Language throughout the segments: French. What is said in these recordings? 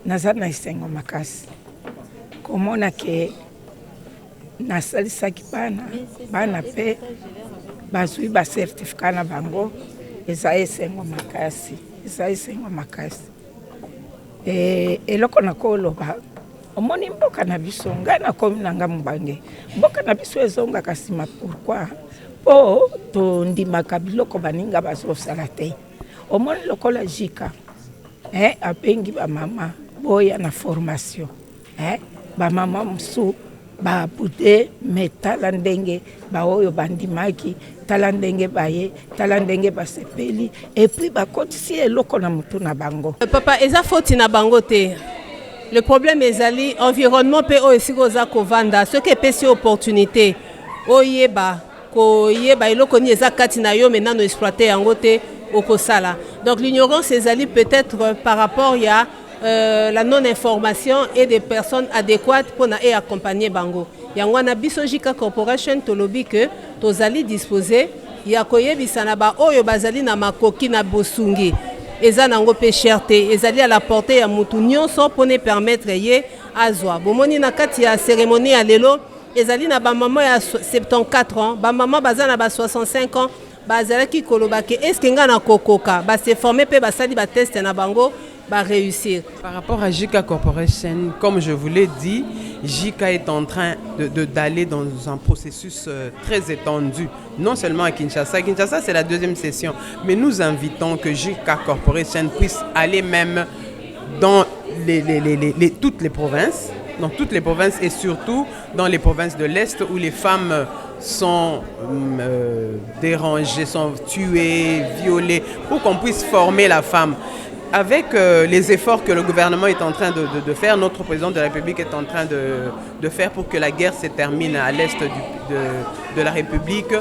naza na esengo makasi komona ke nasalisaki bana pe bazwi basertifika na bango eza esengo makasi eloko nakoloba omoni mboka na biso ngai nakomi nanga mobange mboka na biso ezongaka nsima pourkui mpo tondimaka biloko baninga bazosala te omoni lokola jika abengi bamama boya na formation bamama mosu babude me tala ndenge baoyo bandimaki tala ndenge baye tala ndenge basepeli epuis bakotisi eloko na mutu na bango. Papa eza foti na bango te. Le problème ezali environnement pe o esiko za kovanda ce que pesi opportunité oyeba eloko ni eza kati na yo maintenant no exploiter yango te okosala. Donc l'ignorance ezali peut-être par rapport ya la non-information et des personnes adéquates pour accompagner bango. Yango na biso JICA Corporation tolobi que tozali disposé ya koyebisa na ba oyo bazali na makoki na bosungi eza nango pe cherté ezali à la portée ya mutu nyonso pour ne permettre ye azwa. Bomoni na kati ya cérémonie ya lelo ezali na ba maman ya 74 ans, ba maman bazana ba 65 ans, bazalaki koloba ke est-ce que nga na kokoka ba se former pe basali ba test na bango va réussir. Par rapport à JICA Corporation, comme je vous l'ai dit, JICA est en train d'aller dans un processus très étendu, non seulement à Kinshasa. Kinshasa, c'est la deuxième session, mais nous invitons que JICA Corporation puisse aller même dans toutes les provinces, et surtout dans les provinces de l'Est où les femmes sont dérangées, sont tuées, violées, pour qu'on puisse former la femme. Avec les efforts que le gouvernement est en train de faire, notre président de la République est en train de faire pour que la guerre se termine à l'est de la République,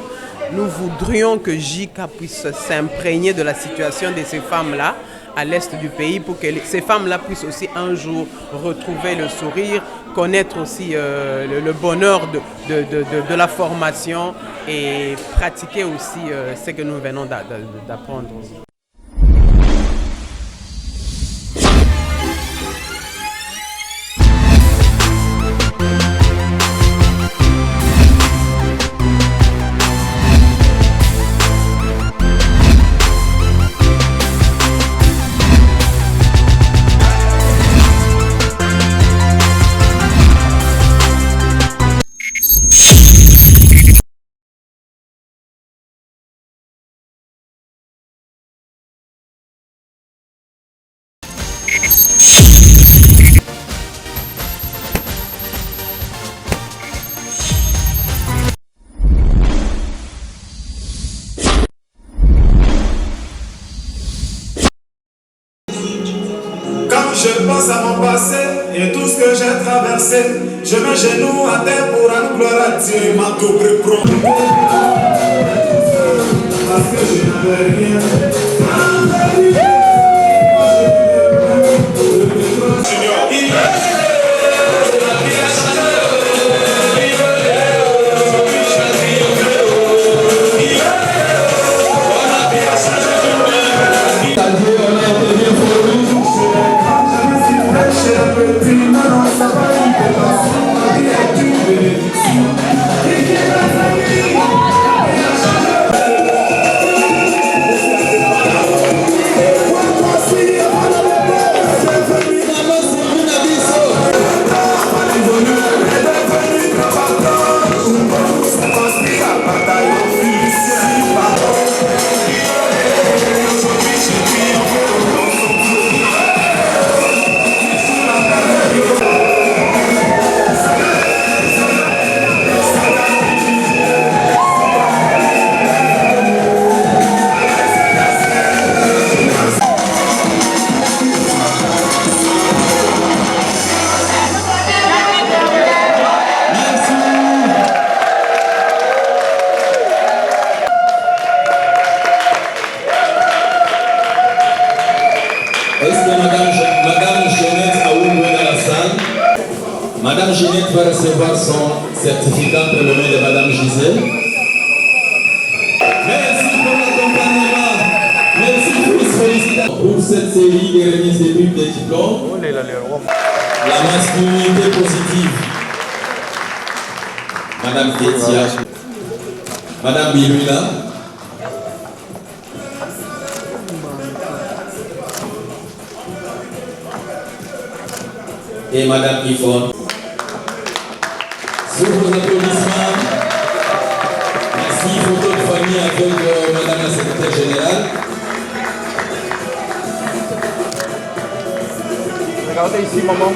nous voudrions que JICA puisse s'imprégner de la situation de ces femmes-là à l'est du pays pour que ces femmes-là puissent aussi un jour retrouver le sourire, connaître aussi le bonheur de la formation et pratiquer aussi ce que nous venons d'apprendre. Je pense à mon passé et tout ce que j'ai traversé. Je mets genoux à terre pour rendre gloire à Dieu. Ma double pro. Parce que je n'avais rien. Madame Ginette va recevoir son certificat pour le nom de Madame Gisèle. Merci pour l'accompagnement. Merci pour les félicitations. pour cette série de remises de prix des diplômes. La masculinité positive. Madame Ketia. Madame Biluila. Et Madame Yvonne. Sur vos applaudissements, merci, photo de famille avec Madame la secrétaire générale. Regardez ici, maman.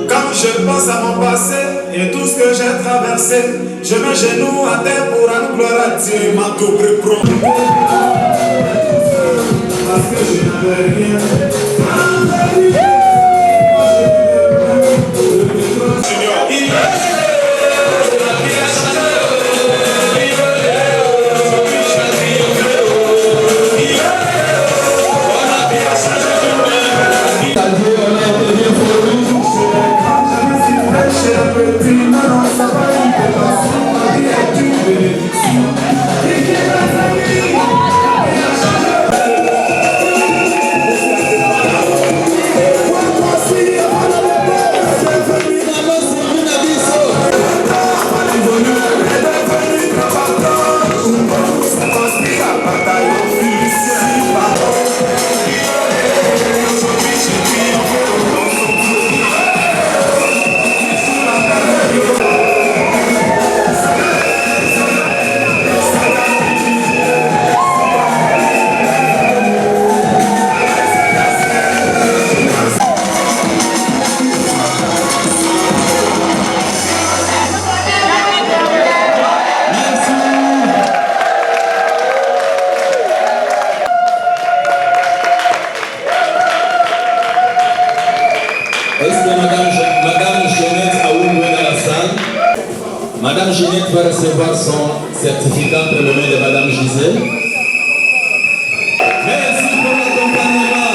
Quand je pense à mon passé et tout ce que j'ai traversé, je mets genoux à terre pour rendre gloire à Dieu, ma double promis. Parce que je n'avais rien. Madame Ginette va recevoir son certificat pour le main de Madame Gisèle. Merci pour l'accompagnement.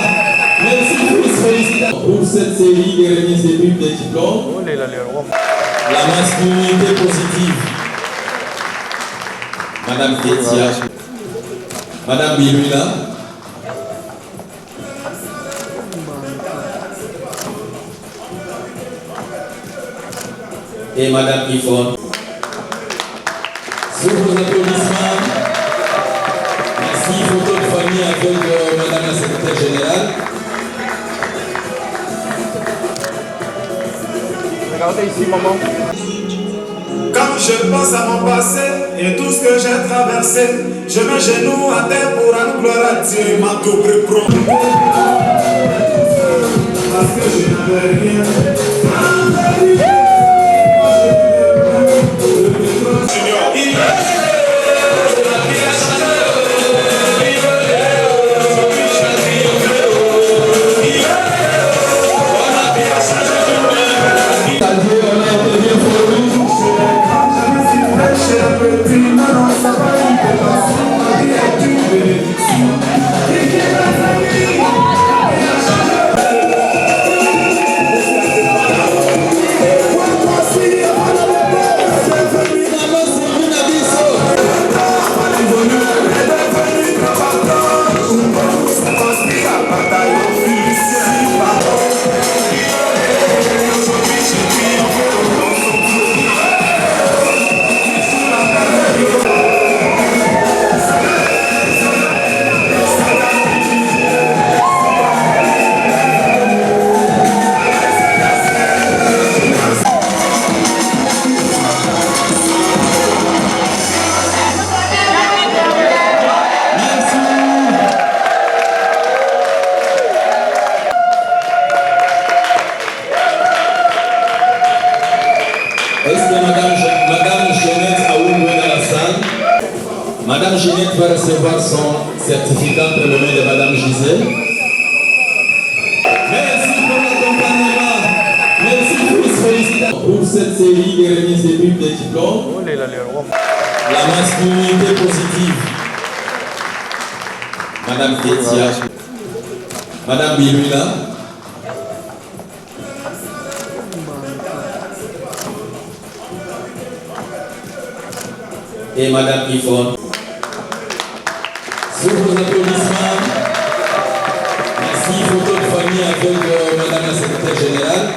Merci pour les félicitations. Pour cette série de remises de prix des diplômes, la masculinité positive. Madame Ketia. Madame Biluila. Et Madame Yvonne. Sur vos applaudissements, merci, photo de famille avec Madame la secrétaire générale. Regardez ici, maman. Quand je pense à mon passé et tout ce que j'ai traversé, je mets genoux à terre pour rendre gloire à Dieu, ma double promis. Parce que je n'avais rien. Madame Ginette va recevoir son certificat pour le main de Madame Gisèle. Merci pour l'accompagnement. Merci pour les félicitations. Pour cette série de remises de prix des diplômes, la masculinité positive. Madame Ketia. Madame Biluila. Et Madame Yvonne. Sur vos applaudissements, Sénégal.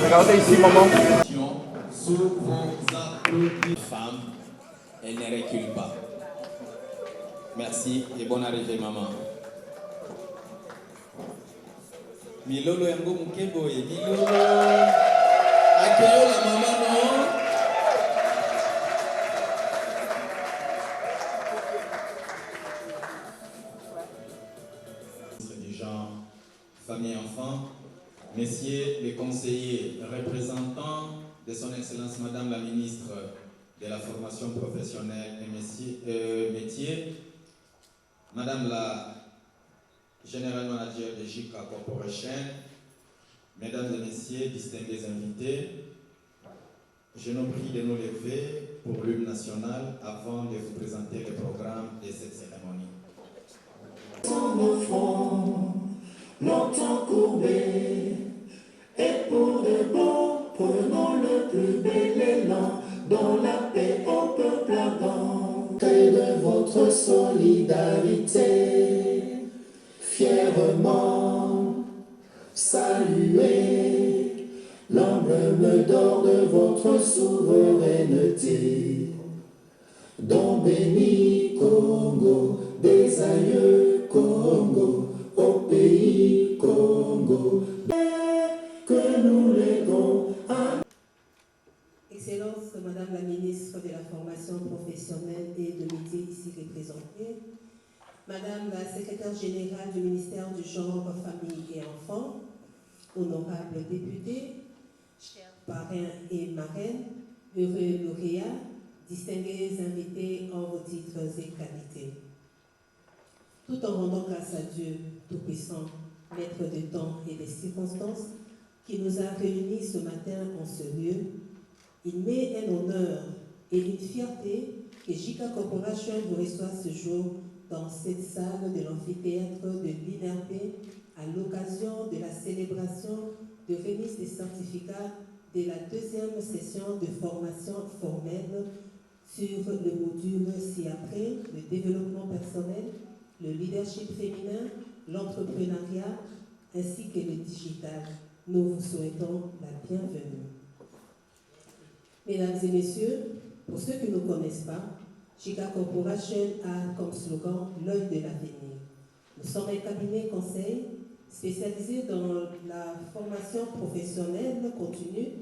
Regardez ici, maman. Sous vos applaudissements, femmes, elle ne recule pas. Merci et bonne arrivée, maman. Milolo yango mukebo et Milolo. Accueillons la maman, non? Du genre famille et enfants, messieurs les conseillers représentants de son Excellence Madame la Ministre de la Formation Professionnelle et Métiers, Madame la General Manager de JICA Corporation, Mesdames et Messieurs, distingués invités, je nous prie de nous lever pour l'hymne national avant de vous présenter le programme de cette cérémonie. Longtemps courbé, et pour de bon, prenons le plus bel élan, dans la paix au peuple ardent. Et de votre solidarité, fièrement saluez l'emblème d'or de votre souveraineté. Don béni Congo, des aïeux Congo, au pays Congo, que nous léguons à... Excellence, Madame la Ministre de la Formation Professionnelle et de Métiers ici représentée, Madame la Secrétaire Générale du Ministère du Genre, Famille et Enfants, honorables députés, chers parrains et marraines, heureux lauréats, distingués invités en vos titres et qualités. Tout en rendant grâce à Dieu Tout-Puissant, Maître de temps et des circonstances, qui nous a réunis ce matin en ce lieu, il m'est un honneur et une fierté que JICA Corporation vous reçoit ce jour dans cette salle de l'amphithéâtre de l'INRP à l'occasion de la célébration de remise des certificats de la deuxième session de formation formelle sur le module ci-après, le développement personnel, le leadership féminin, l'entrepreneuriat ainsi que le digital. Nous vous souhaitons la bienvenue. Mesdames et messieurs, pour ceux qui ne connaissent pas, JICA Corporation a comme slogan l'œil de l'avenir. Nous sommes un cabinet conseil spécialisé dans la formation professionnelle continue,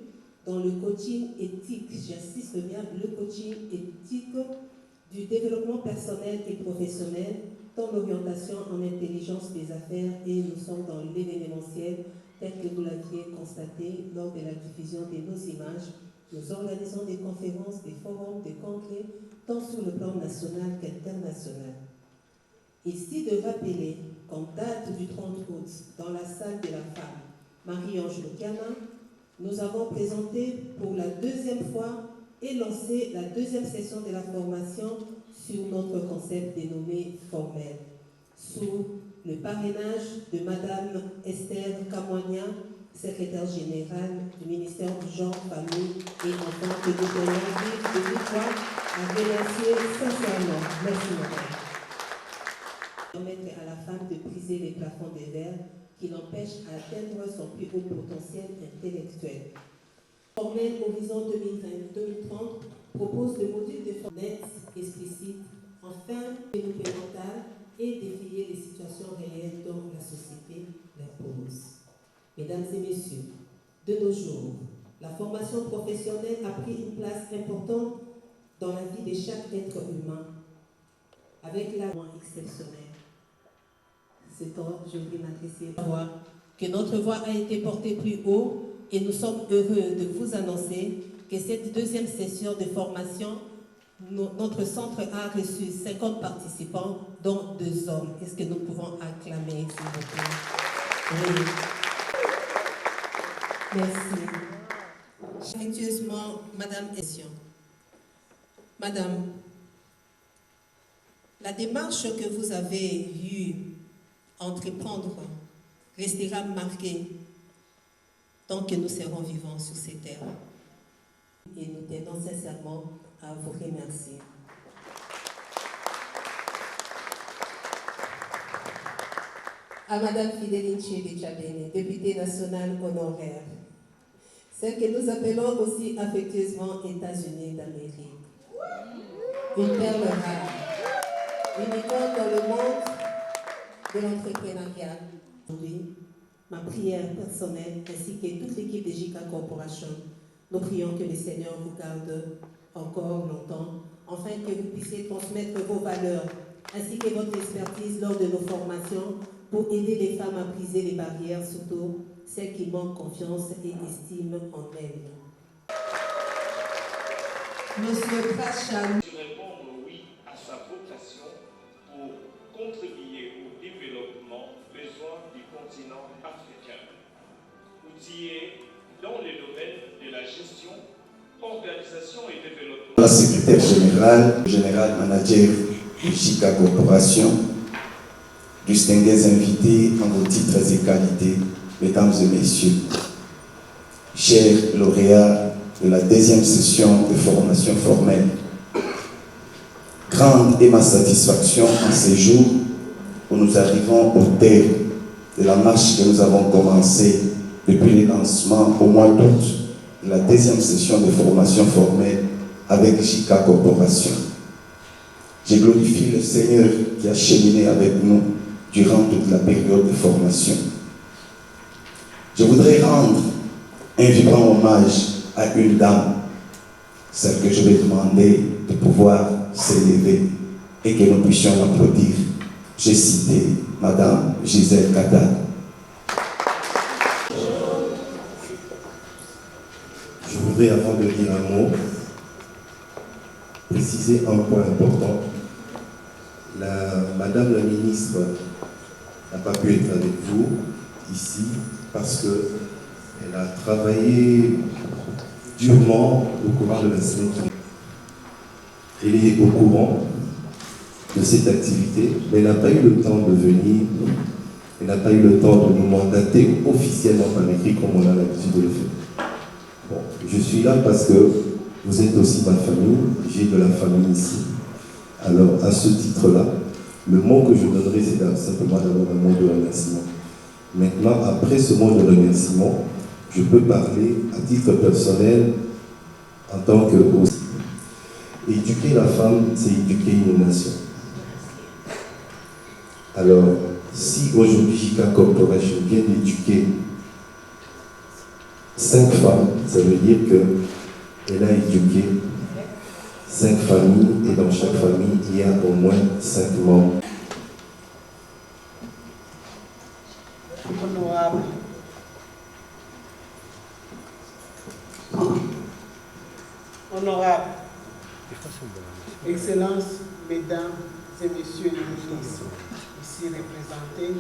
dans le coaching éthique, j'insiste bien, le coaching éthique du développement personnel et professionnel, dans l'orientation en intelligence des affaires, et nous sommes dans l'événementiel tel que vous l'aviez constaté lors de la diffusion de nos images. Nous organisons des conférences, des forums, des congrès, tant sur le plan national qu'international. Ici de rappeler qu'en date du 30 août, dans la salle de la femme Marie-Ange Lucana, nous avons présenté pour la deuxième fois et lancé la deuxième session de la formation sur notre concept dénommé formel, sous le parrainage de Madame Esther Kamwania, secrétaire générale du ministère du Genre, Famille et Enfants, que nous tenons de l'histoire à remercier sincèrement. Merci madame. Permettre à la femme de briser les plafonds de verre qui l'empêchent d'atteindre son plus haut potentiel intellectuel. Formel Horizon 2020-2030 propose le module de forme net, explicite, enfin pénopérantale et défier les situations réelles dont la société l'impose. Mesdames et messieurs, de nos jours, la formation professionnelle a pris une place importante dans la vie de chaque être humain, avec la voix exceptionnelle. C'est temps, je vais m'adresser à voir que notre voix a été portée plus haut et nous sommes heureux de vous annoncer que cette deuxième session de formation, notre centre a reçu 50 participants, dont 2 hommes. Est-ce que nous pouvons acclamer, s'il vous plaît? Oui. Merci. Affectueusement, Madame Ession. Madame, la démarche que vous avez eue entreprendre restera marquée tant que nous serons vivants sur ces terres. Et nous tenons sincèrement à vous remercier. à Madame Fidéline Chébé-Tchabéné, députée nationale honoraire, celle que nous appelons aussi affectueusement États-Unis d'Amérique. Une perle rare, une icône dans le monde de l'entrepreneuriat. Aujourd'hui, ma prière personnelle ainsi que toute l'équipe de JICA Corporation, nous prions que le Seigneur vous garde encore longtemps, afin que vous puissiez transmettre vos valeurs ainsi que votre expertise lors de nos formations pour aider les femmes à briser les barrières, surtout celles qui manquent confiance et estime en elles. Monsieur Pacham. Répondre oui à sa vocation pour contribuer au développement besoin du continent africain. Outillé dans les domaines de la gestion, organisation et développement. La secrétaire générale, général manager de JICA Corporation, distingués invités en vos titres et qualités, mesdames et messieurs, chers lauréats de la deuxième session de formation formelle, grande est ma satisfaction en ces jours où nous arrivons au terme de la marche que nous avons commencée depuis le lancement au mois d'août de la deuxième session de formation formelle avec JICA Corporation. Je glorifie le Seigneur qui a cheminé avec nous durant toute la période de formation. Je voudrais rendre un vibrant hommage à une dame, celle que je vais demander de pouvoir s'élever et que nous puissions l'applaudir. J'ai cité Madame Gisèle Kata. Je voudrais, avant de dire un mot, préciser un point important. Madame la ministre n'a pas pu être avec vous ici parce qu'elle a travaillé durement au courant de la semaine. Elle est au courant de cette activité, mais elle n'a pas eu le temps de venir, elle n'a pas eu le temps de nous mandater officiellement par écrit comme on a l'habitude de le faire. Bon, je suis là parce que vous êtes aussi ma famille, j'ai de la famille ici. Alors, à ce titre-là, le mot que je donnerai, c'est simplement d'avoir un mot de remerciement. Maintenant, après ce mot de remerciement, je peux parler à titre personnel en tant que aussi. Éduquer la femme, c'est éduquer une nation. Alors, si aujourd'hui JICA Corporation vient d'éduquer 5 femmes, ça veut dire qu'elle a éduqué 5 familles et dans chaque famille, il y a au moins 5 membres. Honorable. Honorable. Excellences, mesdames et messieurs les ministres ici représentés,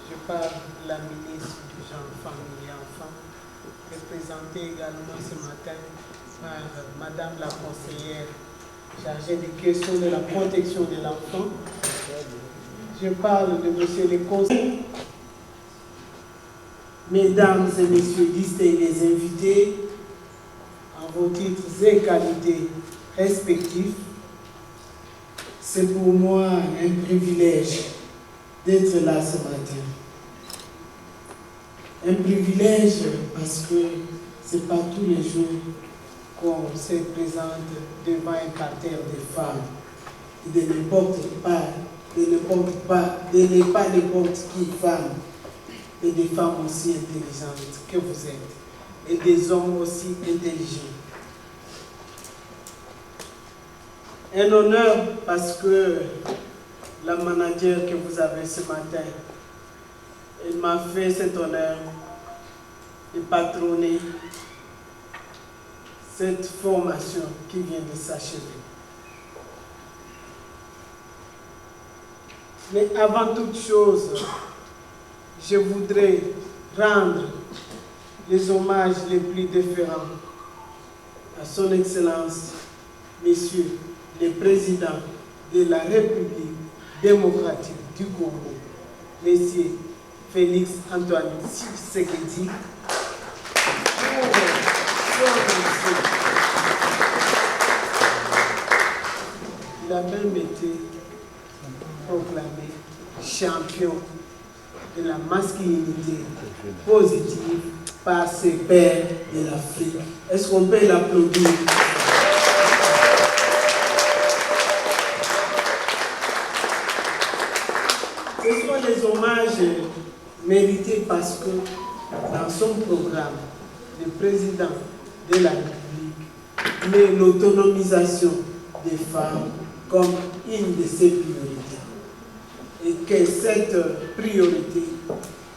je parle de la ministre du genre, famille et enfants, représentée également ce matin par Madame la conseillère chargée des questions de la protection de l'enfant. Je parle de Monsieur le conseiller, mesdames et messieurs distingués invités, en vos titres et qualités respectifs. C'est pour moi un privilège d'être là ce matin. Un privilège parce que ce n'est pas tous les jours qu'on se présente devant un parterre de femmes. De n'importe pas n'importe qui femme, et des femmes aussi intelligentes que vous êtes, et des hommes aussi intelligents. Un honneur parce que la manager que vous avez ce matin, elle m'a fait cet honneur de patronner cette formation qui vient de s'achever. Mais avant toute chose, je voudrais rendre les hommages les plus déférents à son Excellence, Monsieur le Président de la République démocratique du Congo, Monsieur Félix Antoine Tshisekedi, il a même été proclamé champion de la masculinité positive par ses pairs de l'Afrique. Est-ce qu'on peut l'applaudir? Ce sont les hommages mérités parce que dans son programme, le président de la République met l'autonomisation des femmes comme une de ses priorités. Et que cette priorité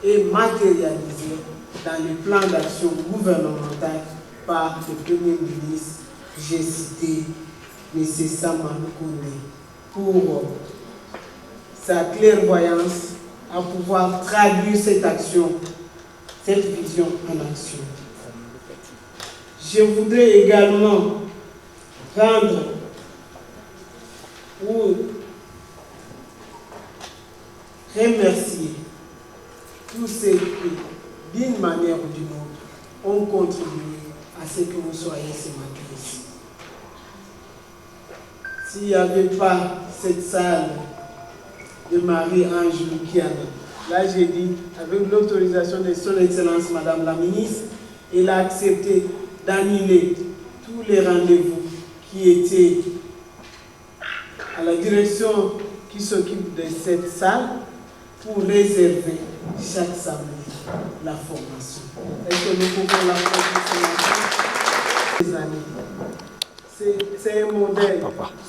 est matérialisée dans le plan d'action gouvernemental par le Premier ministre, j'ai cité M. Saman Koné, pour sa clairvoyance à pouvoir traduire cette action, cette vision en action. Je voudrais également rendre ou remercier tous ceux qui, d'une manière ou d'une autre, ont contribué à ce que vous soyez ce matin ici. S'il n'y avait pas cette salle de Marie-Ange Lukiana, là j'ai dit, avec l'autorisation de son Excellence Madame la Ministre, elle a accepté d'annuler tous les rendez-vous qui étaient à la direction qui s'occupe de cette salle pour réserver chaque samedi la formation. Est-ce que nous pouvons la faire c'est un modèle.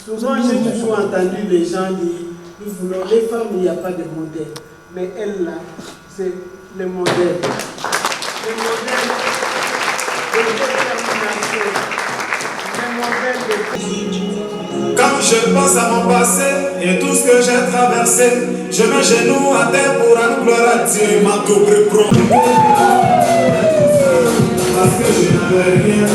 Souvent, j'ai toujours entendu les gens dire, nous voulons les femmes, il n'y a pas de modèle. Mais elle, là, c'est le modèle. Le modèle de détermination. Le modèle de... Quand je pense à mon passé et tout ce que j'ai traversé, je mets genoux à terre pour rendre gloire à Dieu, m'a tout pris. Parce que je n'avais rien.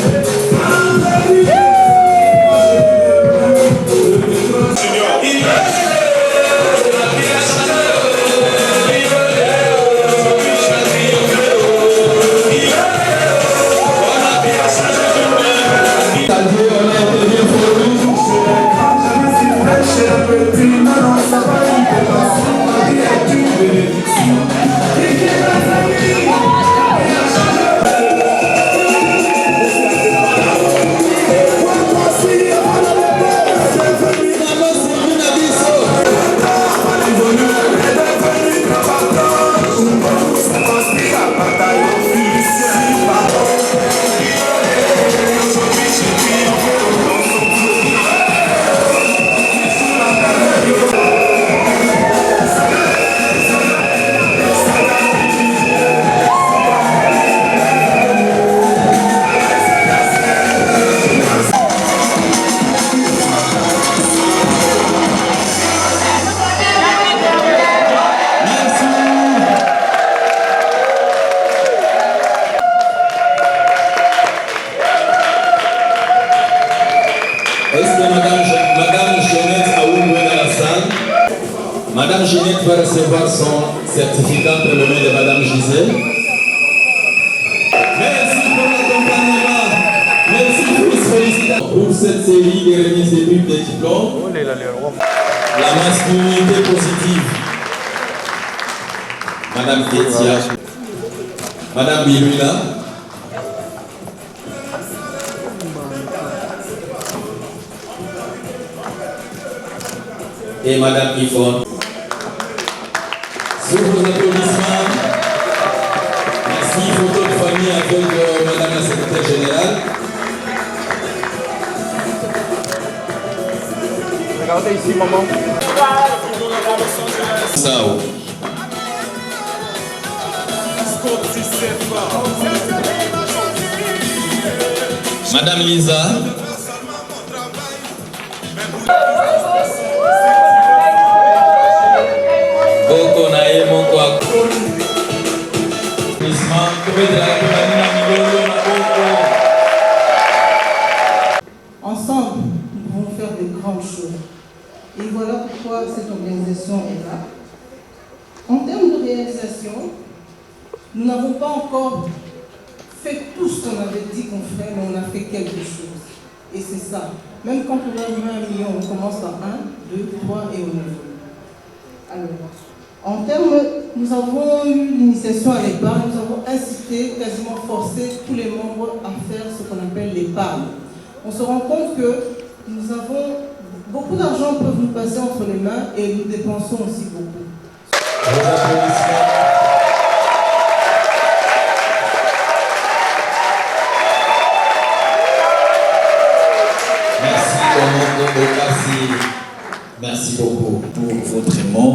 Madame Ginette va recevoir son certificat entre les mains de Madame Gisèle. Merci pour l'accompagnement. Merci pour les félicitations pour cette série de remises de prix des diplômes. La masculinité positive. Madame Ketia. Madame Biluina. Et Madame Yvonne. Sous vos applaudissements, merci photo de famille avec Madame la secrétaire générale. Regardez ici, maman. Sao. Madame Lisa. Ensemble, nous pouvons faire de grandes choses. Et voilà pourquoi cette organisation est là. En termes de réalisation, nous n'avons pas encore fait tout ce qu'on avait dit qu'on ferait, mais on a fait quelque chose. Et c'est ça. Même quand on a 20 millions, on commence par 1, 2, 3 et on évolue. Alors, En termes, nous avons eu l'initiation à l'épargne, nous avons incité, quasiment forcé tous les membres à faire ce qu'on appelle l'épargne. On se rend compte que nous avons beaucoup d'argent peut nous passer entre les mains et nous dépensons aussi beaucoup. Merci Commando, merci beaucoup pour votre mot.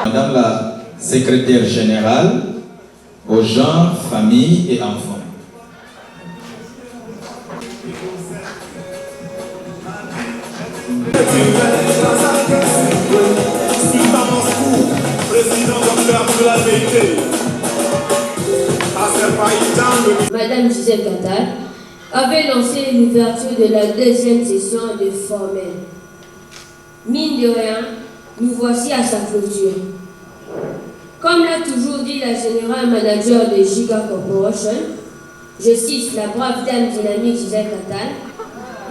Madame la secrétaire générale aux gens, familles et enfants. Madame Gisèle Cattal avait lancé l'ouverture de la deuxième session de formel. Mine de rien, nous voici à sa clôture. Comme l'a toujours dit la générale manager de Giga Corporation, je cite la brave dame dynamique Gisèle Cattal,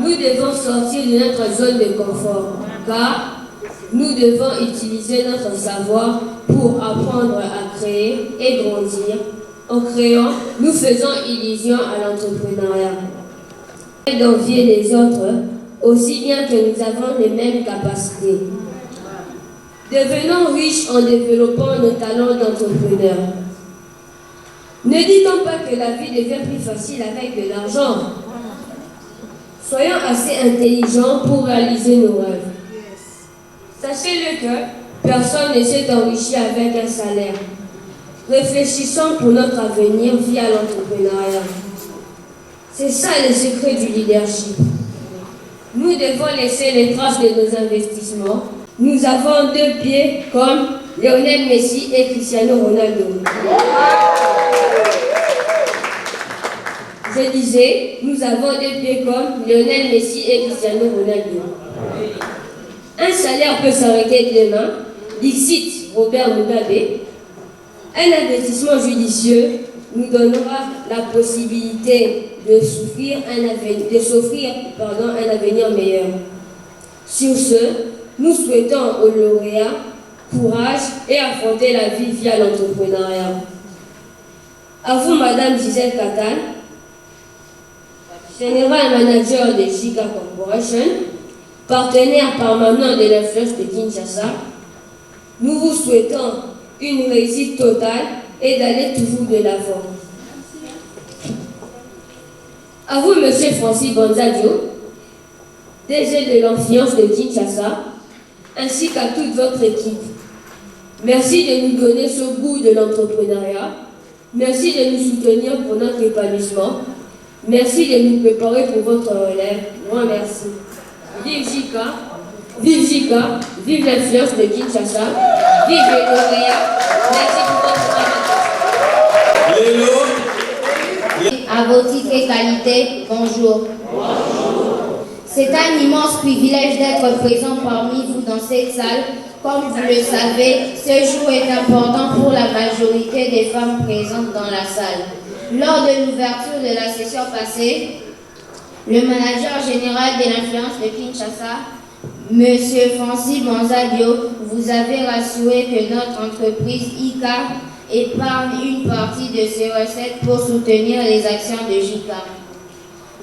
nous devons sortir de notre zone de confort, car nous devons utiliser notre savoir pour apprendre à créer et grandir. En créant, nous faisons illusion à l'entrepreneuriat. Et d'envier les autres, aussi bien que nous avons les mêmes capacités. Devenons riches en développant nos talents d'entrepreneurs. Ne dit-on pas que la vie devient plus facile avec de l'argent? Soyons assez intelligents pour réaliser nos rêves. Sachez-le que personne ne s'est enrichi avec un salaire. Réfléchissons pour notre avenir via l'entrepreneuriat. C'est ça le secret du leadership. Nous devons laisser les traces de nos investissements. Nous avons 2 pieds comme Lionel Messi et Cristiano Ronaldo. Je disais, nous avons 2 pieds comme Lionel Messi et Cristiano Ronaldo. Un salaire peut s'arrêter demain, dixit Robert Mugabe. Un investissement judicieux nous donnera la possibilité de s'offrir un avenir meilleur. Sur ce, nous souhaitons aux lauréats courage et affronter la vie via l'entrepreneuriat. À vous, Madame Gisèle Cattal, Général Manager de Giga Corporation, partenaire permanent de l'influence de Kinshasa, nous vous souhaitons une réussite totale et d'aller toujours de l'avant. À vous, Monsieur Francis Bonzadio, DG de l'influence de Kinshasa, ainsi qu'à toute votre équipe. Merci de nous donner ce goût de l'entrepreneuriat. Merci de nous soutenir pour notre épanouissement. Merci de nous préparer pour votre relève. Grand merci. Vive Giga, vive Giga, vive l'influence de Kinshasa, vive les lauréats. Merci pour votre travail. À vos titres et qualités, bonjour. C'est un immense privilège d'être présent parmi vous dans cette salle. Comme vous le savez, ce jour est important pour la majorité des femmes présentes dans la salle. Lors de l'ouverture de la session passée, le manager général de l'influence de Kinshasa, M. Francis Bonzadio, vous avez rassuré que notre entreprise ICA épargne une partie de ses recettes pour soutenir les actions de Giga.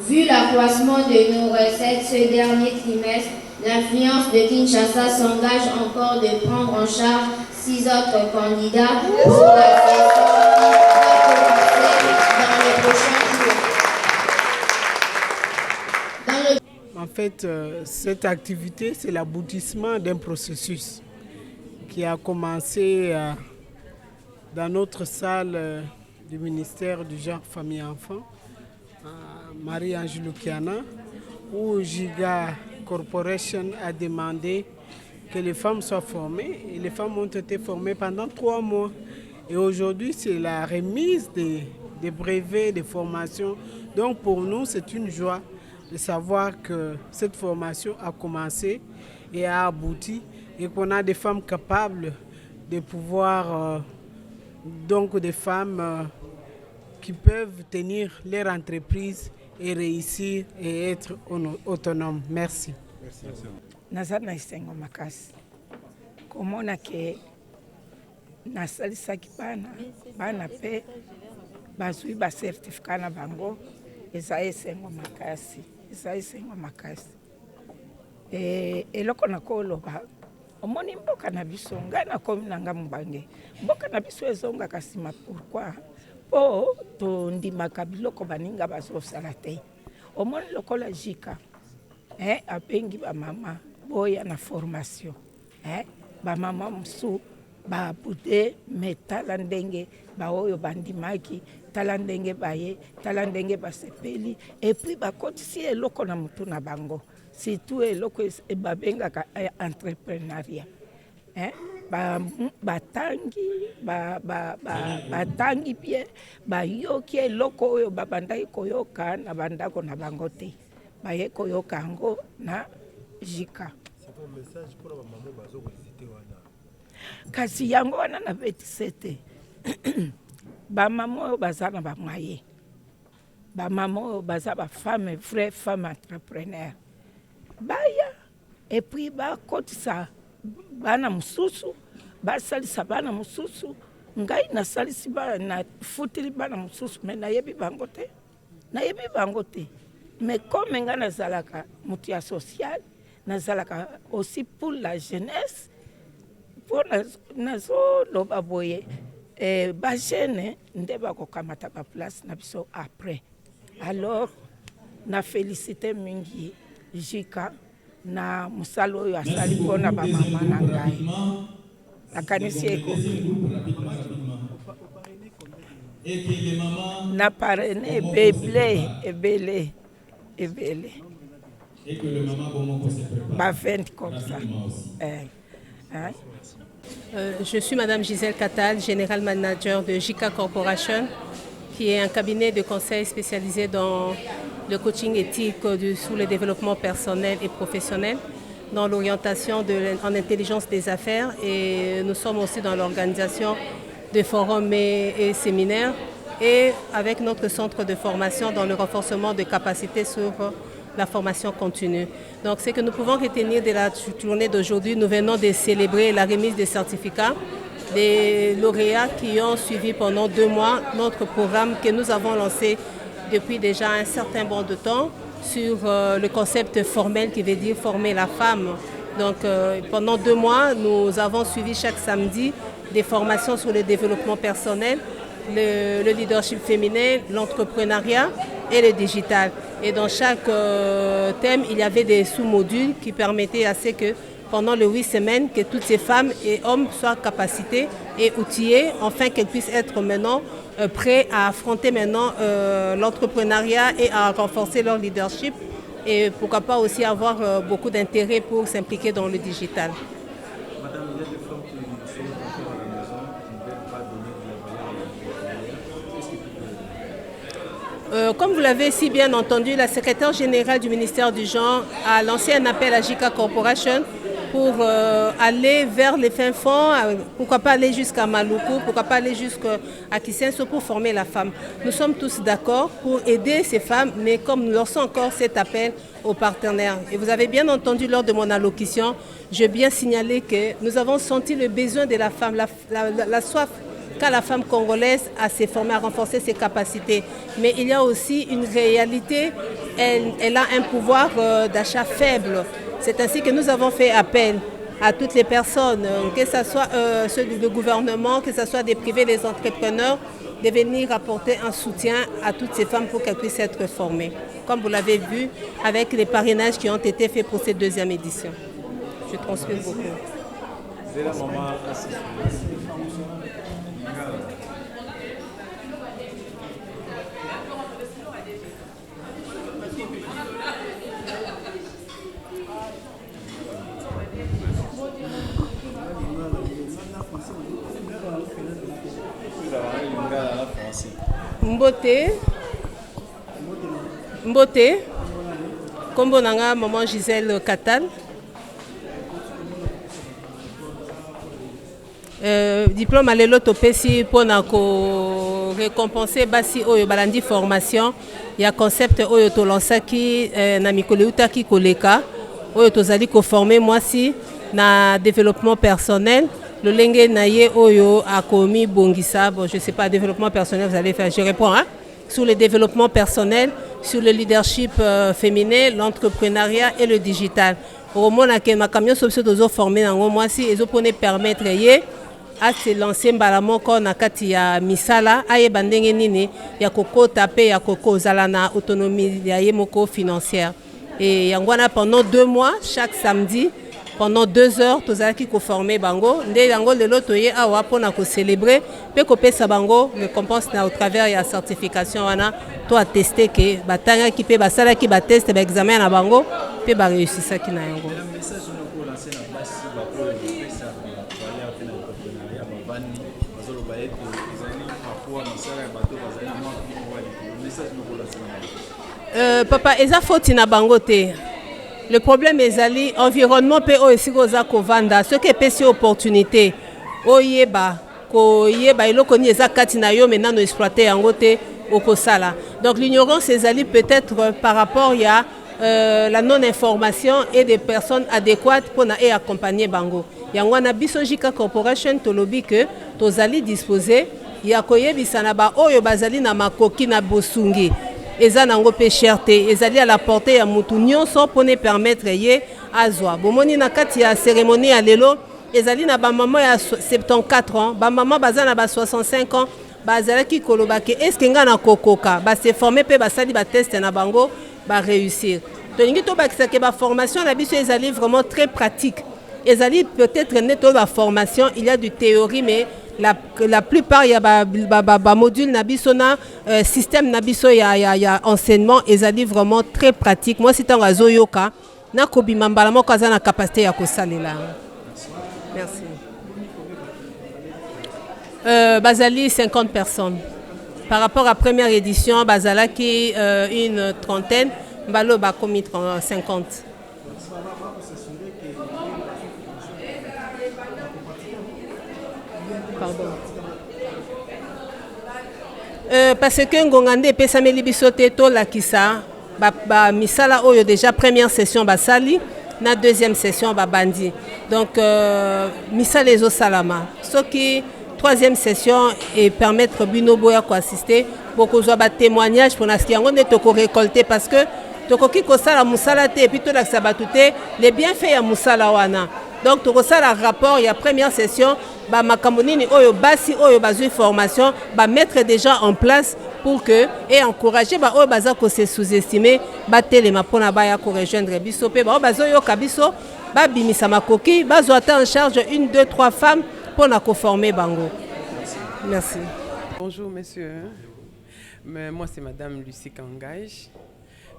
Vu l'accroissement de nos recettes ce dernier trimestre, l'influence de Kinshasa s'engage encore de prendre en charge 6 autres candidats pour la session qui va commencer dans les prochains jours. En fait, cette activité, c'est l'aboutissement d'un processus qui a commencé dans notre salle du ministère du genre, famille et enfants, Marie-Ange Lukiana, où Giga Corporation a demandé que les femmes soient formées. Et les femmes ont été formées pendant 3 mois. Et aujourd'hui, c'est la remise des brevets, des formations. Donc pour nous, c'est une joie de savoir que cette formation a commencé et a abouti et qu'on a des femmes capables de pouvoir, donc des femmes qui peuvent tenir leur entreprise et réussir et être autonomes. Merci. Nazana isengo makasi. Komona ke nasalisaki bana pe bazwi ba certificat na bango eza esengo makasi. Eloko nakoloba omoni mboka na biso ngai nakomi nanga mubange mboka na biso ezonga kasima pourquoi po tondimaka biloko baninga bazosala te omoni lokola jika apengi bamama boya na formation bamama mosu babude me tala ndenge baoyo bandimaki tala ndenge baye tala ndenge basepeli epuis bakotisi eloko na mutu na bango surtout eloko babengaka entrepreneuria batangi bien bayoki eloko oyo babandaki koyoka na bandako na bango te baye koyoka yango na jika kasi yango wana na betise te bamama oyo baza na bamwaye bamama oyo baza bafemme vraie femme entrepreneur baya epuis bakotisa bana mosusu basalisa bana mosusu ngai nasalisi bana na futili bana mosusu me nayebi bango te mais comme ngai nazalaka mutu ya social nazalaka aussi pour la jeunesse po nazoloba boye bajene nde bakokamata baplace na biso après alors na félicité mingi jika na musalo oyo asali mpona bamama na ngai nakanisi ekoki na parene ebele ba 20 comme ça. Je suis Madame Gisèle Catal, General Manager de JICA Corporation, qui est un cabinet de conseil spécialisé dans le coaching éthique sur le développement personnel et professionnel, dans l'orientation en intelligence des affaires, et nous sommes aussi dans l'organisation de forums et séminaires, et avec notre centre de formation dans le renforcement de capacités sur la formation continue. Donc, ce que nous pouvons retenir de la journée d'aujourd'hui, nous venons de célébrer la remise des certificats des lauréats qui ont suivi pendant 2 mois notre programme que nous avons lancé depuis déjà un certain bon de temps sur le concept formel qui veut dire former la femme. Donc, pendant 2 mois, nous avons suivi chaque samedi des formations sur le développement personnel, le leadership féminin, l'entrepreneuriat et le digital. Et dans chaque thème, il y avait des sous-modules qui permettaient à ce que pendant les 8 semaines, que toutes ces femmes et hommes soient capacités et outillés, afin qu'elles puissent être maintenant prêts à affronter maintenant l'entrepreneuriat et à renforcer leur leadership. Et pourquoi pas aussi avoir beaucoup d'intérêt pour s'impliquer dans le digital. Madame, il y a des femmes qui sont encore à la maison, qui ne veulent pas donner de la valeur à leur Qu'est-ce que vous pouvez Comme vous l'avez si bien entendu, la secrétaire générale du ministère du Genre a lancé un appel à JICA Corporation pour aller vers les fins fonds, pourquoi pas aller jusqu'à Maluku, pourquoi pas aller jusqu'à Kisenso pour former la femme. Nous sommes tous d'accord pour aider ces femmes, mais comme nous lançons encore cet appel aux partenaires. Et vous avez bien entendu lors de mon allocution, je veux bien signaler que nous avons senti le besoin de la femme, la soif qu'a la femme congolaise à se former, à renforcer ses capacités. Mais il y a aussi une réalité, elle a un pouvoir d'achat faible. C'est ainsi que nous avons fait appel à toutes les personnes, que ce soit ceux du gouvernement, que ce soit des privés, des entrepreneurs, de venir apporter un soutien à toutes ces femmes pour qu'elles puissent être formées. Comme vous l'avez vu, avec les parrainages qui ont été faits pour cette 2e édition. Je transmets beaucoup. C'est la maman. Mbote, kombo nanga maman Gisèle Catal. diplôme alelo topesi mpona récompenser basi oyo balandi formation ya concept oyo tolansaki na mikolo eutaki koleka oyo tozali koforme mwasi na développement personnel lolenge na ye oyo akomi bongisa. Bon, je sais pas, développement personnel vous allez faire, je réponds sur le développement personnel, sur le leadership féminin, l'entrepreneuriat et le digital. Au moment que ma camion sur ce formé dans moi si ils ont permettre ye à se lancer mbalamo ko na kati ya misala aye bandenge nini ya koko taper ya koko zalana autonomie ya yemoko financière et yangwana pendant 2 mois chaque samedi pendant 2 heures tozalaki ko former bango nde yango lelo toye awa pona ko célébrer pe ko pesa bango récompense na au travers ya certification wana to attester que batanga ki pe basala ki ba test ba examen na bango pe ba réussir ça ki na yango. Papa eza faute na bango te. Le problème ezali environnement pe o esiko za kovanda ce qui pesi opportunité oyeba ko yeba eloko ni eza kati na yo maintenant no exploiter yango te okosala. Donc l'ignorance ezali peut-être par rapport ya la non-information et des personnes adéquates pour na et accompagner bango. Yango na biso JICA Corporation tolobi que tozali disposer ya koyebisa na ba oyo bazali na makoki na bosungi. Eza nango pe cherté ezali à la portée ya mutu nyonso pour ne permettre ye azwa. Bomoni na kati ya cérémonie ya lelo ezali na ba maman ya 74 ans, ba maman baza na ba 65 ans, bazalaki koloba ke est-ce que nga na kokoka ba se former pe basali ba test na bango ba réussir. Tolingi to bakisa ke ba formation na biso ezali vraiment très pratique. Ezali peut-être neto ba formation, il y a du théorie mais la plupart il y a ba module na biso na système na biso ya enseignement ezali vraiment très pratique. Moi si tant azoyoka na kobima mbala moko aza na capacité ya kosalela. Merci. Bazali 50 personnes. Par rapport à première édition, bazalaki une trentaine, balo ba komi 50. Pardon. Parce que ngongande pesameli biso te to lakisa ba misala oyo déjà première session basali na deuxième session ba bandi. Donc misala ezo salama. Ce qui troisième session et permettre bino boya ko assister beaucoup zo ba témoignage pour na skiango ne to ko récolter parce que to ko ki ko sala musala te et puis to lakisa batute les bienfaits ya musala wana. Donc to ko sala rapport ya première session ba makambo nini oyo basi oyo bazui formation ba mettre déjà en place pour que et encourager ba oyo baza ko se sous-estimer ba telema pona ba ya ko rejoindre biso pe ba bazo yo kabiso ba bimisa makoki bazo ata en charge 1 2 3 femmes pona ko former bango. Merci. Bonjour messieurs. Moi c'est madame Lucie Kangage.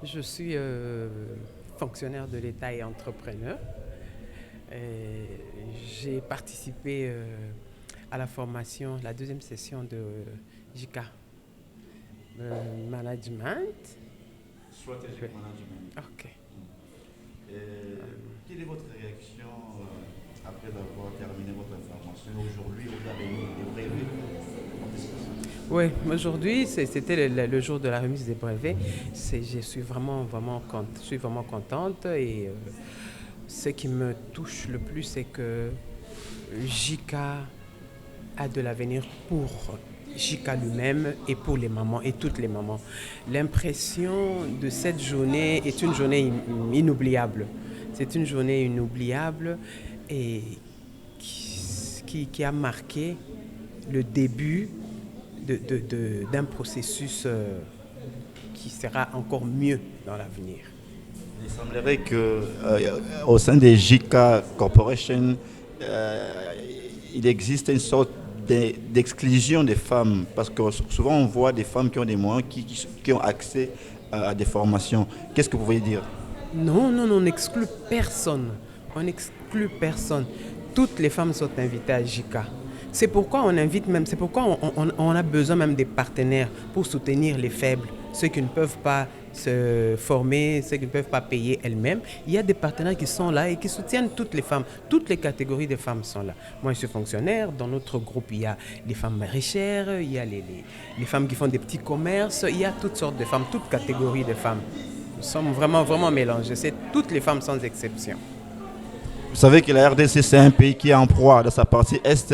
Je suis fonctionnaire de l'État et entrepreneur. J'ai participé à la formation, la deuxième session de JICA Management. Strategic Management. Ok. Quelle est votre réaction après avoir terminé votre formation? Aujourd'hui, vous avez des brevets. Oui, aujourd'hui, c'était le jour de la remise des brevets. Je suis vraiment contente et ce qui me touche le plus, c'est que JICA a de l'avenir pour JICA lui-même et pour les mamans et toutes les mamans. L'impression de cette journée est une journée inoubliable. C'est une journée inoubliable et qui a marqué le début d'un processus qui sera encore mieux dans l'avenir. Il semblerait qu'au sein des JICA Corporation, il existe une sorte d'exclusion des femmes, parce que souvent on voit des femmes qui ont des moyens, qui ont accès à des formations. Qu'est-ce que vous voulez dire? Non, on n'exclut personne. On n'exclut personne. Toutes les femmes sont invitées à JICA. C'est pourquoi on invite même, c'est pourquoi on a besoin même des partenaires pour soutenir les faibles. ceux qui ne peuvent pas se former, ceux qui ne peuvent pas payer elles-mêmes. Il y a des partenaires qui sont là et qui soutiennent toutes les femmes. Toutes les catégories de femmes sont là. Moi, je suis fonctionnaire. Dans notre groupe, il y a les femmes maraîchères, il y a les femmes qui font des petits commerces. Il y a toutes sortes de femmes, toutes catégories de femmes. Nous sommes vraiment, vraiment mélangés. C'est toutes les femmes sans exception. Vous savez que la RDC, c'est un pays qui est en proie dans sa partie Est.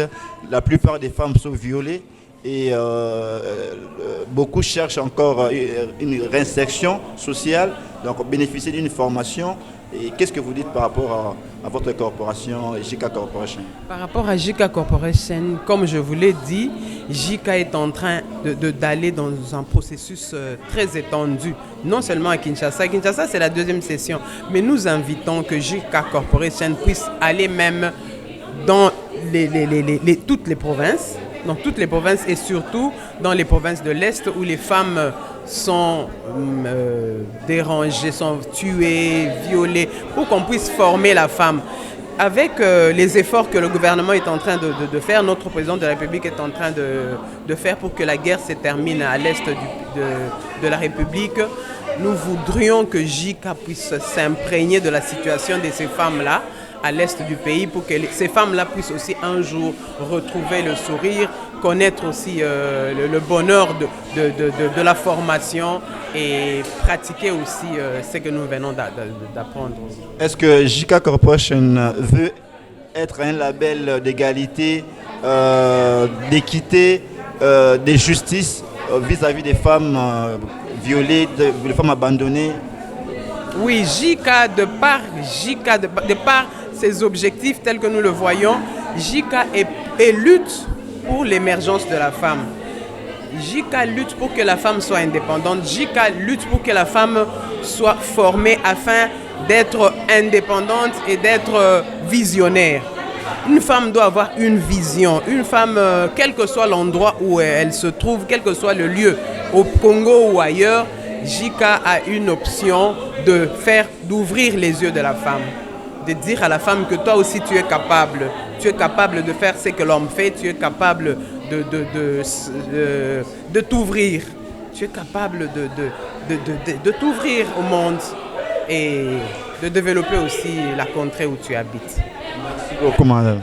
La plupart des femmes sont violées. Et beaucoup cherchent encore une réinsertion sociale, donc bénéficier d'une formation. Et qu'est-ce que vous dites par rapport à votre corporation, JICA Corporation? Par rapport à JICA Corporation, comme je vous l'ai dit, JICA est en train d'aller dans un processus très étendu, non seulement à Kinshasa. Kinshasa, c'est la deuxième session, mais nous invitons que JICA Corporation puisse aller même dans toutes les provinces. Dans toutes les provinces et surtout dans les provinces de l'Est où les femmes sont dérangées, sont tuées, violées, pour qu'on puisse former la femme. Avec les efforts que le gouvernement est en train de faire, notre président de la République est en train de faire pour que la guerre se termine à l'Est de la République, nous voudrions que JICA puisse s'imprégner de la situation de ces femmes-là à l'est du pays pour que ces femmes-là puissent aussi un jour retrouver le sourire, connaître aussi le bonheur de la formation et pratiquer aussi ce que nous venons d'apprendre. Est-ce que JICA Corporation veut être un label d'égalité, d'équité, de justice vis-à-vis des femmes violées, des femmes abandonnées? Oui, JICA, de par ses objectifs tels que nous le voyons, JICA lutte pour l'émergence de la femme. JICA lutte pour que la femme soit indépendante. JICA lutte pour que la femme soit formée afin d'être indépendante et d'être visionnaire. Une femme doit avoir une vision. Une femme, quel que soit l'endroit où elle se trouve, quel que soit le lieu, au Congo ou ailleurs, JICA a une option d'ouvrir les yeux de la femme, de dire à la femme que toi aussi tu es capable de faire ce que l'homme fait, tu es capable de t'ouvrir, tu es capable de t'ouvrir au monde et de développer aussi la contrée où tu habites. Merci beaucoup, madame.